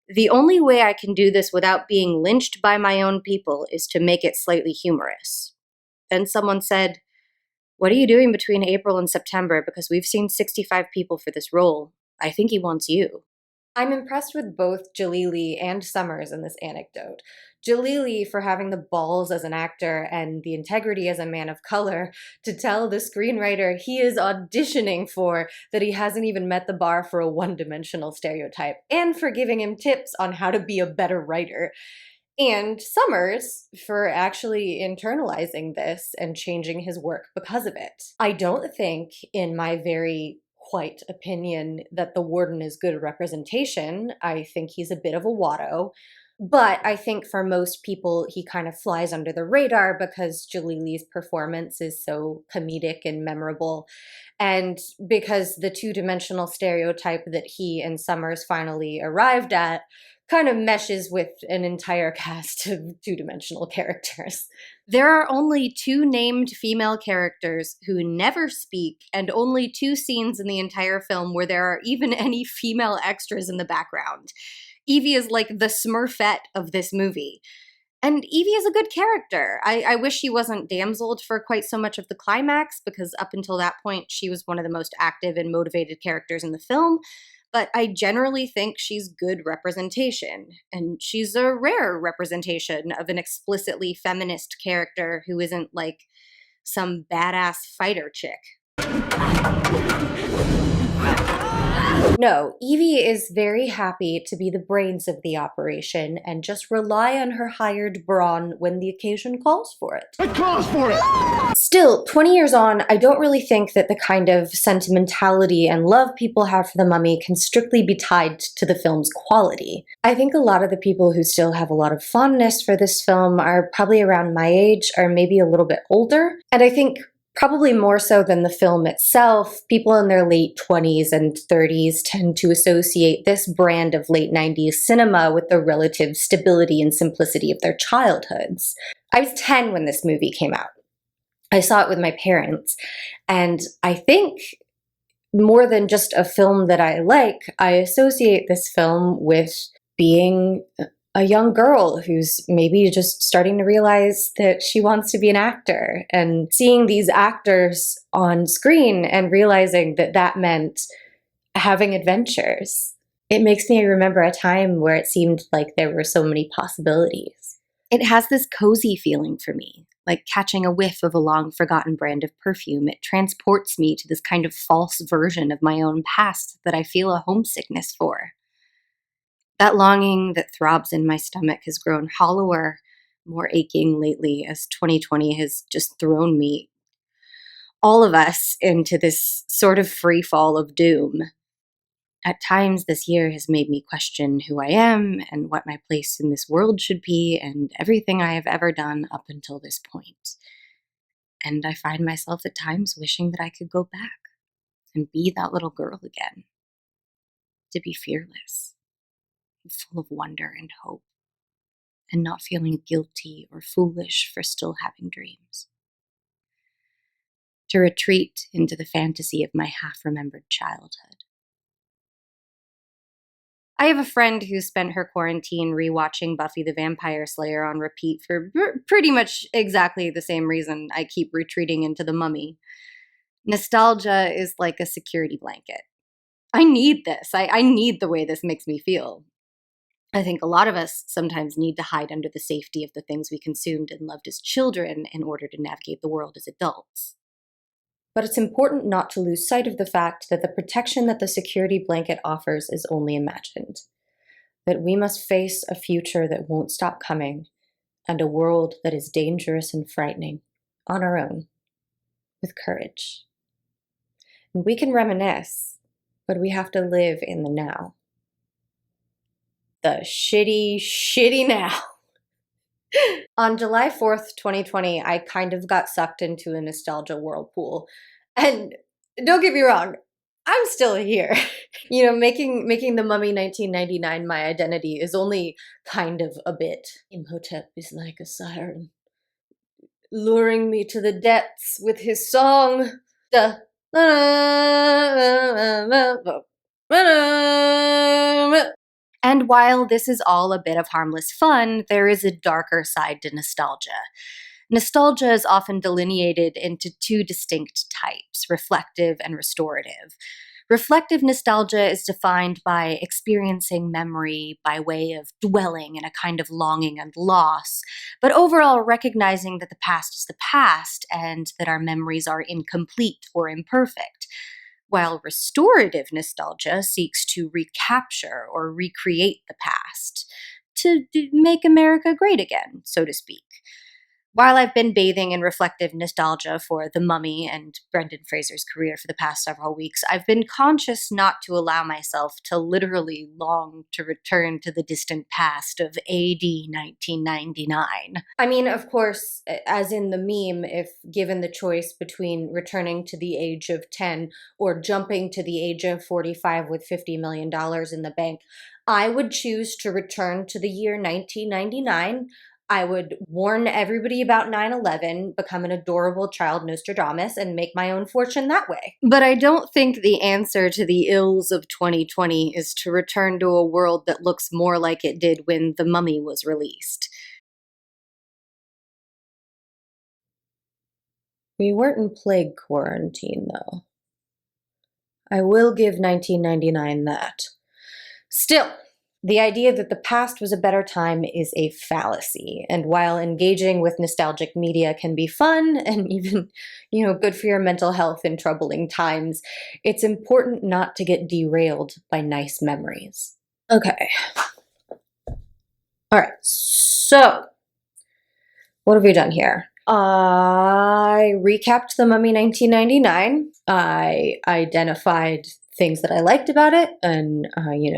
"The only way I can do this without being lynched by my own people is to make it slightly humorous." Then someone said, "What are you doing between April and September? Because we've seen 65 people for this role. I think he wants you." I'm impressed with both Jalili and Sommers in this anecdote. Jalili for having the balls as an actor and the integrity as a man of color to tell the screenwriter he is auditioning for that he hasn't even met the bar for a one-dimensional stereotype, and for giving him tips on how to be a better writer. And Sommers for actually internalizing this and changing his work because of it. I don't think, in my very white opinion, that the warden is good representation. I think he's a bit of a watto. But I think for most people, he kind of flies under the radar because Jalili's performance is so comedic and memorable. And because the 2-dimensional stereotype that he and Sommers finally arrived at kind of meshes with an entire cast of 2-dimensional characters. There are only 2 named female characters who never speak, and only 2 scenes in the entire film where there are even any female extras in the background. Evie is like the Smurfette of this movie. And Evie is a good character. I wish she wasn't damseled for quite so much of the climax, because up until that point, she was one of the most active and motivated characters in the film. But I generally think she's good representation, and she's a rare representation of an explicitly feminist character who isn't like some badass fighter chick. No, Evie is very happy to be the brains of the operation and just rely on her hired brawn when the occasion calls for it. It calls for it! Still, 20 years on, I don't really think that the kind of sentimentality and love people have for The Mummy can strictly be tied to the film's quality. I think a lot of the people who still have a lot of fondness for this film are probably around my age or maybe a little bit older, and I think probably more so than the film itself, people in their late 20s and 30s tend to associate this brand of late 90s cinema with the relative stability and simplicity of their childhoods. I was 10 when this movie came out. I saw it with my parents, and I think more than just a film that I like, I associate this film with being a young girl who's maybe just starting to realize that she wants to be an actor, and seeing these actors on screen and realizing that that meant having adventures. It makes me remember a time where it seemed like there were so many possibilities. It has this cozy feeling for me, like catching a whiff of a long-forgotten brand of perfume. It transports me to this kind of false version of my own past that I feel a homesickness for. That longing that throbs in my stomach has grown hollower, more aching lately as 2020 has just thrown me, all of us, into this sort of free fall of doom. At times, this year has made me question who I am and what my place in this world should be and everything I have ever done up until this point. And I find myself at times wishing that I could go back and be that little girl again. To be fearless, full of wonder and hope, and not feeling guilty or foolish for still having dreams. To retreat into the fantasy of my half-remembered childhood. I have a friend who spent her quarantine rewatching Buffy the Vampire Slayer on repeat for pretty much exactly the same reason I keep retreating into The Mummy. Nostalgia is like a security blanket. I need this. I need the way this makes me feel. I think a lot of us sometimes need to hide under the safety of the things we consumed and loved as children in order to navigate the world as adults. But it's important not to lose sight of the fact that the protection that the security blanket offers is only imagined. That we must face a future that won't stop coming, and a world that is dangerous and frightening, on our own, with courage. And we can reminisce, but we have to live in the now. The shitty now. On July 4th, 2020, I kind of got sucked into a nostalgia whirlpool. And don't get me wrong, I'm still here. You know, making The Mummy 1999 my identity is only kind of a bit. Imhotep is like a siren, luring me to the depths with his song. And while this is all a bit of harmless fun, there is a darker side to nostalgia. Nostalgia is often delineated into two distinct types, reflective and restorative. Reflective nostalgia is defined by experiencing memory by way of dwelling in a kind of longing and loss, but overall recognizing that the past is the past and that our memories are incomplete or imperfect. While restorative nostalgia seeks to recapture or recreate the past, to make America great again, so to speak. While I've been bathing in reflective nostalgia for The Mummy and Brendan Fraser's career for the past several weeks, I've been conscious not to allow myself to literally long to return to the distant past of AD 1999. I mean, of course, as in the meme, if given the choice between returning to the age of 10 or jumping to the age of 45 with $50 million in the bank, I would choose to return to the year 1999. I would warn everybody about 9/11, become an adorable child Nostradamus, and make my own fortune that way. But I don't think the answer to the ills of 2020 is to return to a world that looks more like it did when The Mummy was released. We weren't in plague quarantine, though. I will give 1999 that. Still, The idea that the past was a better time is a fallacy. And while engaging with nostalgic media can be fun and even, good for your mental health in troubling times, it's important not to get derailed by nice memories. Okay. All right. So, what have we done here? I recapped The Mummy 1999. I identified things that I liked about it and,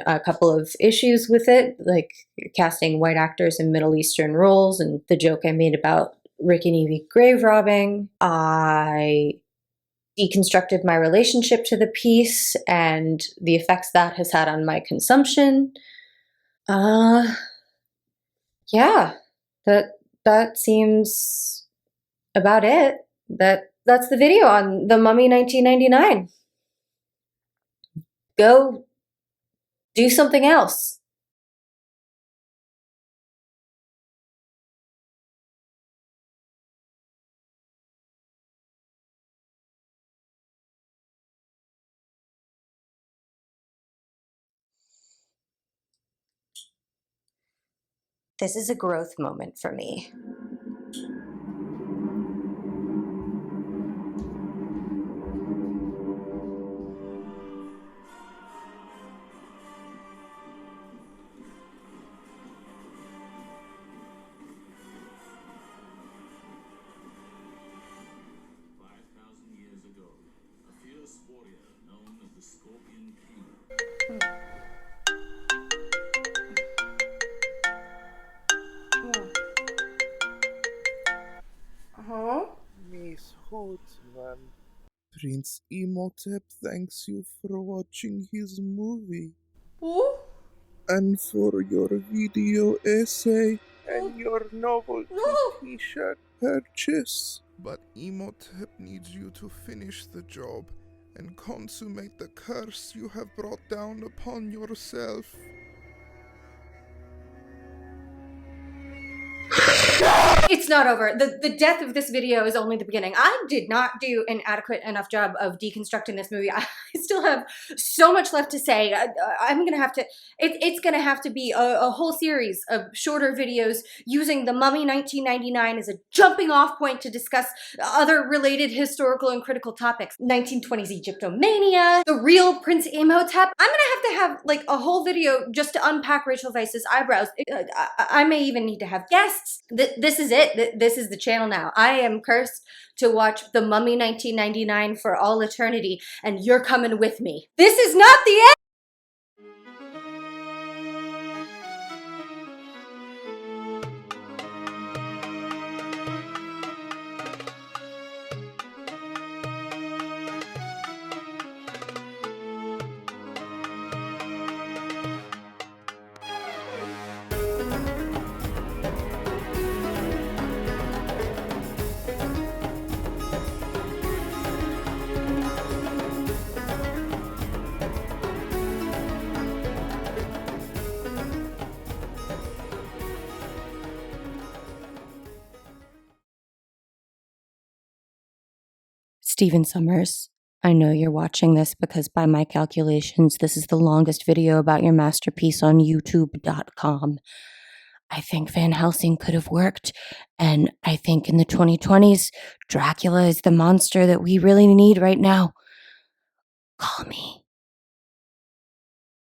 a couple of issues with it, like casting white actors in Middle Eastern roles and the joke I made about Rick and Evie grave robbing. I deconstructed my relationship to the piece and the effects that has had on my consumption. Yeah, that seems about it. That's the video on The Mummy 1999. Go do something else. This is a growth moment for me. Miss Hootman. Prince Imhotep thanks you for watching his movie. Oh? And for your video essay and your novelty t-shirt purchase. But Imhotep needs you to finish the job and consummate the curse you have brought down upon yourself. It's not over. The death of this video is only the beginning. I did not do an adequate enough job of deconstructing this movie. I still have so much left to say. I'm gonna have to, it's gonna have to be a whole series of shorter videos using The Mummy 1999 as a jumping off point to discuss other related historical and critical topics. 1920s Egyptomania, the real Prince Imhotep. I'm gonna have like a whole video just to unpack Rachel Weisz's eyebrows. I may even need to have guests. This is it. This is the channel now. I am cursed to watch The Mummy 1999 for all eternity, and you're coming with me. This is not the end! Stephen Sommers, I know you're watching this because by my calculations, this is the longest video about your masterpiece on YouTube.com. I think Van Helsing could have worked, and I think in the 2020s, Dracula is the monster that we really need right now. Call me.